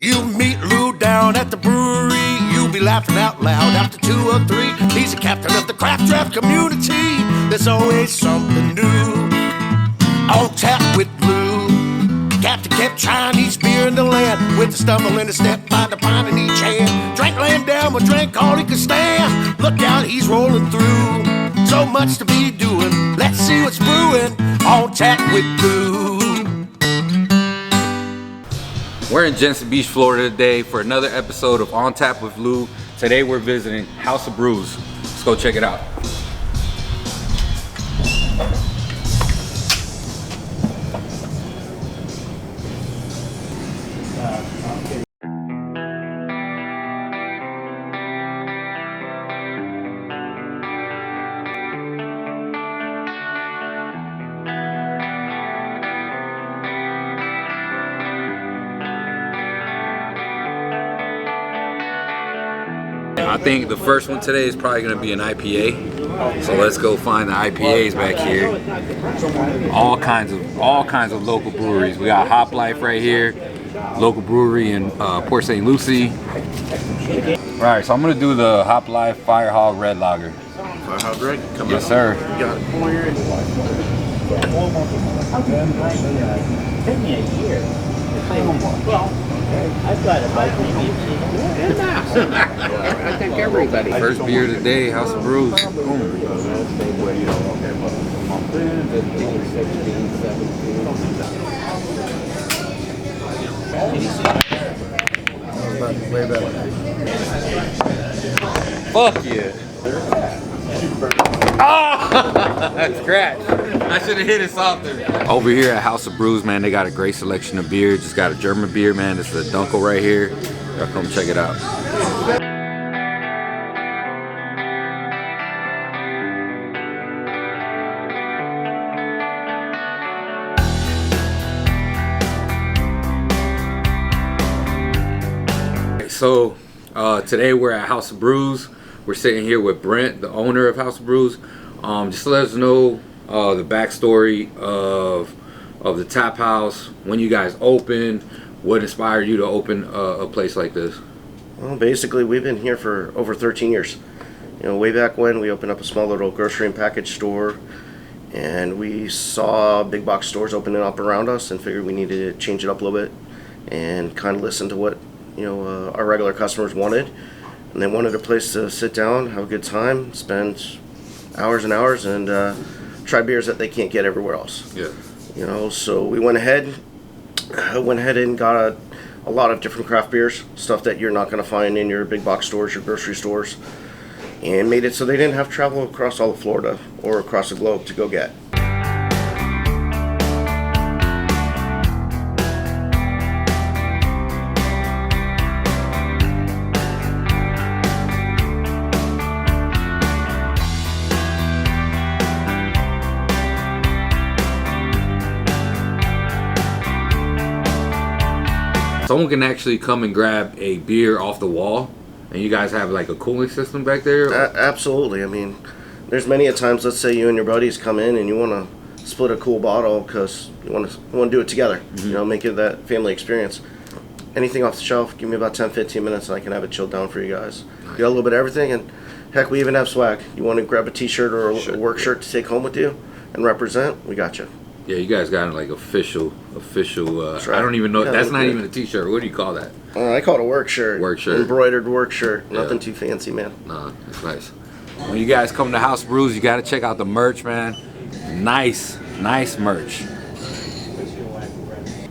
You meet Lou down at the brewery, you'll be laughing out loud after 2 or 3. He's the captain of the craft draft community. There's always something new. On tap with Lou. Captain kept Chinese beer in the land with a stumble and a step by the pint in each hand. Drank laying down, but drank all he could stand. Look out, he's rolling through. So much to be doing. Let's see what's brewing. On tap with Lou. We're in Jensen Beach, Florida today for another episode of On Tap with Lou. Today we're visiting House of Brews. Let's go check it out. I think the first one today is probably going to be an IPA. So let's go find the IPAs back here. All kinds of local breweries. We got Hop Life right here, local brewery in Port St. Lucie. All right, so I'm going to do the Hop Life Fire Hog Red Lager. Fire Hog Red? Come yes, sir. You got it. Take me a year. Well, I've got about maybe I think everybody. First beer today, House of Brews. Boom. Way better. Fuck yeah. Ah! Scratch. I should have hit it softer. Over here at House of Brews, man, they got a great selection of beer. Just got a German beer, man. It's the Dunkel right here. Y'all come check it out. So today we're at House of Brews. We're sitting here with Brent, the owner of House of Brews. Just to let us know the backstory of the tap house, when you guys opened, what inspired you to open a place like this. Well, basically, we've been here for over 13 years. You know, way back when we opened up a small little grocery and package store, and we saw big box stores opening up around us, and figured we needed to change it up a little bit and kind of listen to what our regular customers wanted. And they wanted a place to sit down, have a good time, spend hours and hours, and try beers that they can't get everywhere else. Yeah. You know, so we went ahead and got a lot of different craft beers, stuff that you're not going to find in your big box stores, your grocery stores, and made it so they didn't have to travel across all of Florida or across the globe to go get. Someone can actually come and grab a beer off the wall, and you guys have like a cooling system back there? Absolutely. I mean, there's many a times, let's say you and your buddies come in and you want to split a cool bottle because you want to do it together, Mm-hmm. you know, make it that family experience. Anything off the shelf, give me about 10-15 minutes and I can have it chilled down for you guys. Nice. Got a little bit of everything, and heck, we even have swag. You want to grab a t-shirt or a Sure. work shirt to take home with you and represent, we got you. Yeah, you guys got like official. That's right. I don't even know. Yeah, That's look not good. even a t-shirt. What do you call that? I call it a work shirt. Work shirt. Embroidered work shirt. Nothing Yeah. too fancy, man. Nah, it's nice. When you guys come to House Brews, you got to check out the merch, man. Nice merch.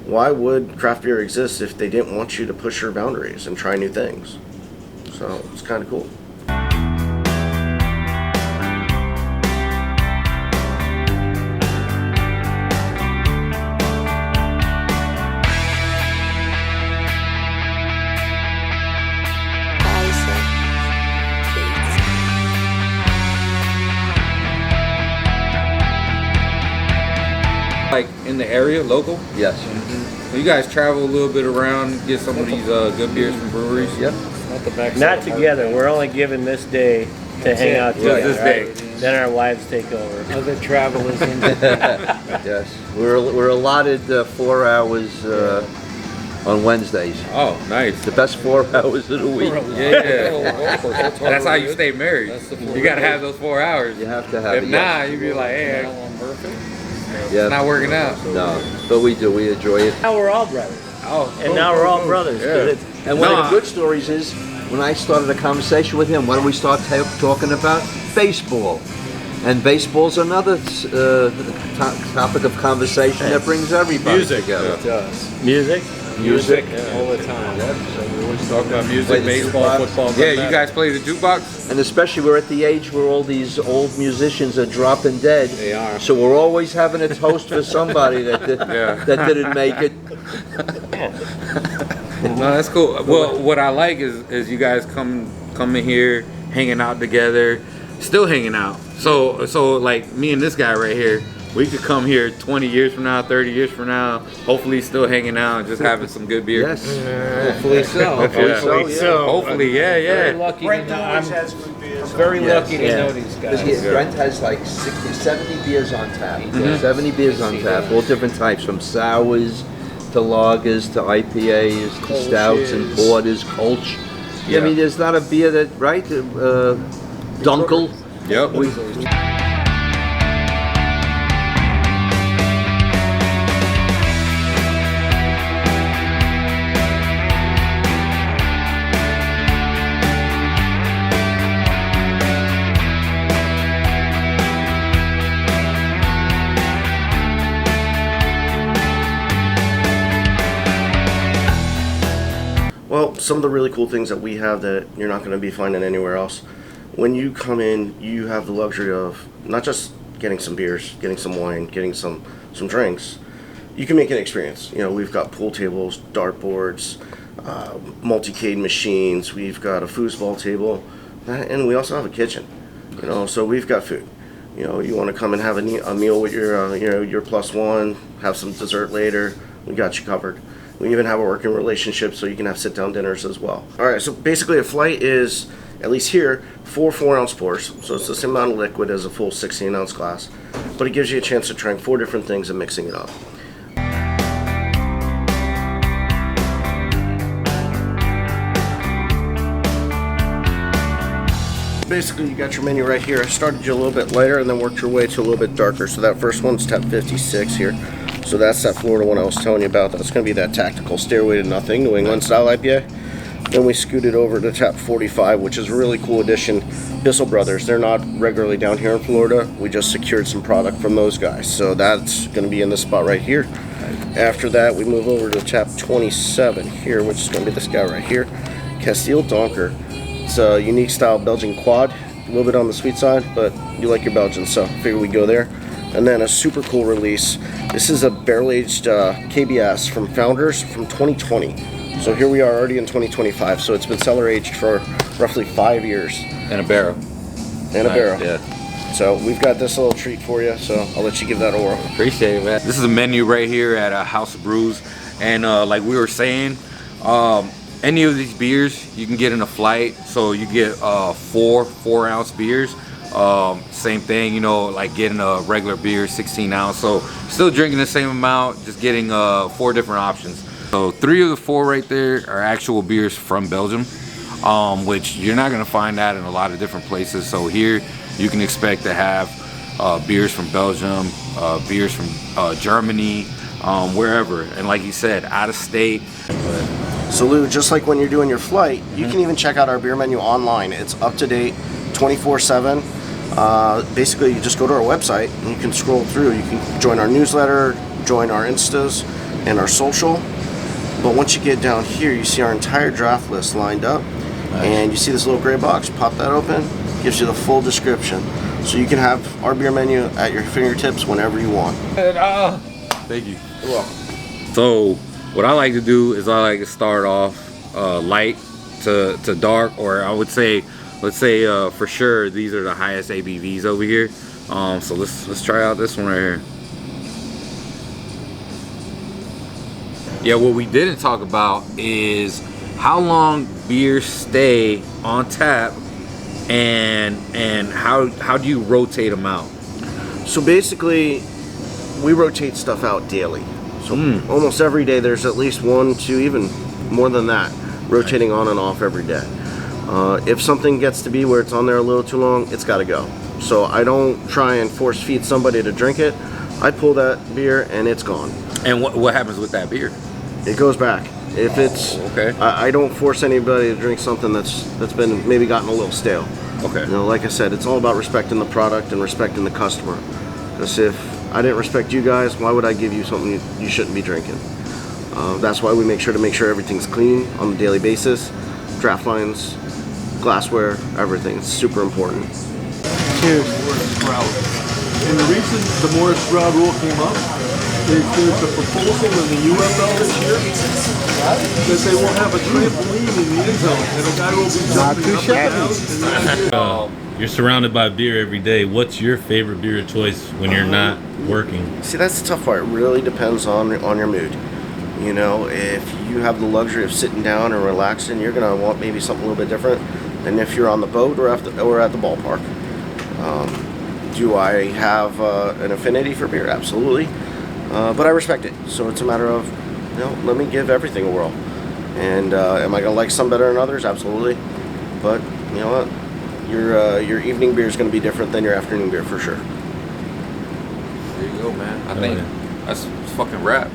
Why would craft beer exist if they didn't want you to push your boundaries and try new things? So it's kind of cool. Like in the area, local? Yes. So you guys travel a little bit around, get some of these good beers from breweries? Yep. Not together. We're only given this day to hang out together. This day. Right? Then our wives take over. Other travel is in. Yes. We're allotted 4 hours on Wednesdays. Oh, nice. The best 4 hours of the week. Yeah. That's how you stay married. You gotta have those 4 hours. You have to have If it. not, you'd be like, hey, Yeah. it's not working out. No, but we do. We enjoy it. Now we're all brothers. Oh, And now we're all brothers. 'cause Yeah. it's- And one No, of the good stories is when I started a conversation with him, what do we start talking about? Baseball. And baseball's another topic of conversation that brings everybody together. Music. Music. All the time. So we always talk about play music, the baseball, jukebox. football. Yeah, you guys play the jukebox? And especially we're at the age where all these old musicians are dropping dead. They are. So we're always having a toast for somebody that that didn't make it. No, that's cool. Well, what I like is you guys coming here, hanging out together, still hanging out. So like me and this guy right here, we could come here 20 years from now, 30 years from now, hopefully still hanging out and just having some good beer. Yes. Hopefully so. Hopefully so, yeah. Hopefully, Very yeah. lucky to know. I'm Yes. very lucky to know these guys. Brent has like 60, 70 beers on tap. 70 beers on tap, all different types, from sours to lagers to IPAs to stouts and porters, Kolsch. Yeah. I mean, there's not a beer that, right? Dunkel. Yep. Well, some of the really cool things that we have that you're not going to be finding anywhere else. When you come in, you have the luxury of not just getting some beers, getting some wine, getting some drinks. You can make an experience. You know, we've got pool tables, dartboards, multi-cade machines. We've got a foosball table, and we also have a kitchen. You know, so we've got food. You know, you want to come and have a meal with your plus one, have some dessert later. We got you covered. We even have a working relationship, so you can have sit-down dinners as well. All right, so basically a flight is, at least here, 4 4-ounce pours. So it's the same amount of liquid as a full 16-ounce glass. But it gives you a chance to try 4 different things and mixing it up. Basically, you got your menu right here. I started you a little bit lighter and then worked your way to a little bit darker. So that first one's tap 56 here. So that's that Florida one I was telling you about. That's going to be that tactical Stairway to Nothing, New England style IPA. Then we scooted over to tap 45, which is a really cool addition. Bissell Brothers, they're not regularly down here in Florida. We just secured some product from those guys. So that's going to be in this spot right here. After that, we move over to tap 27 here, which is going to be this guy right here. Castile Donker. It's a unique style Belgian quad. A little bit on the sweet side, but you like your Belgian, so I figured we'd go there. And then a super cool release. This is a barrel-aged KBS from Founders from 2020. So here we are already in 2025. So it's been cellar-aged for roughly 5 years. And a barrel. And a barrel. Yeah. So we've got this little treat for you, so I'll let you give that a whirl. Appreciate it, man. This is a menu right here at House of Brews. And like we were saying, any of these beers you can get in a flight. So you get 4 4-ounce beers. Same thing, you know, like getting a regular beer, 16 ounce. So still drinking the same amount, just getting 4 different options. So 3 of the 4 right there are actual beers from Belgium, which you're not gonna find that in a lot of different places. So here you can expect to have beers from Belgium, beers from Germany, wherever. And like you said, out of state. So Lou, just like when you're doing your flight, you can even check out our beer menu online. It's up to date, 24/7. Basically, you just go to our website and you can scroll through. You can join our newsletter, join our Instas, and our social. But once you get down here, you see our entire draft list lined up, and you see this little gray box. Pop that open, gives you the full description. So you can have our beer menu at your fingertips whenever you want. Thank you. You're welcome. So what I like to do is I like to start off light to dark, or I would say, let's say for sure these are the highest ABVs over here. So let's try out this one right here. Yeah, what we didn't talk about is how long beers stay on tap, and how do you rotate them out? So basically, we rotate stuff out daily. So almost every day there's at least 1, 2, even more than that, rotating on and off every day. If something gets to be where it's on there a little too long, it's got to go. So I don't try and force feed somebody to drink it. I pull that beer and it's gone. And what happens with that beer? It goes back. If it's okay, I don't force anybody to drink something that's been maybe gotten a little stale. Okay. You know, like I said, it's all about respecting the product and respecting the customer. Because if I didn't respect you guys, why would I give you something you shouldn't be drinking? That's why we make sure everything's clean on a daily basis. Draft lines, glassware, everything. It's super important. Cheers. And the reason the Morris Stroud rule came up is there's a proposal in the UFL this year that they will have a trampoline in the end zone, and a guy will be jumping up and down. And You're surrounded by beer every day. What's your favorite beer choice when you're not working? See, that's the tough part. It really depends on your mood. You know, if you have the luxury of sitting down and relaxing, you're gonna want maybe something a little bit different than if you're on the boat or at the ballpark. Do I have an affinity for beer? Absolutely. But I respect it. So it's a matter of, you know, let me give everything a whirl. And am I gonna like some better than others? Absolutely. But you know what? Your evening beer is going to be different than your afternoon beer for sure. There you go, man. I think that's fucking rap.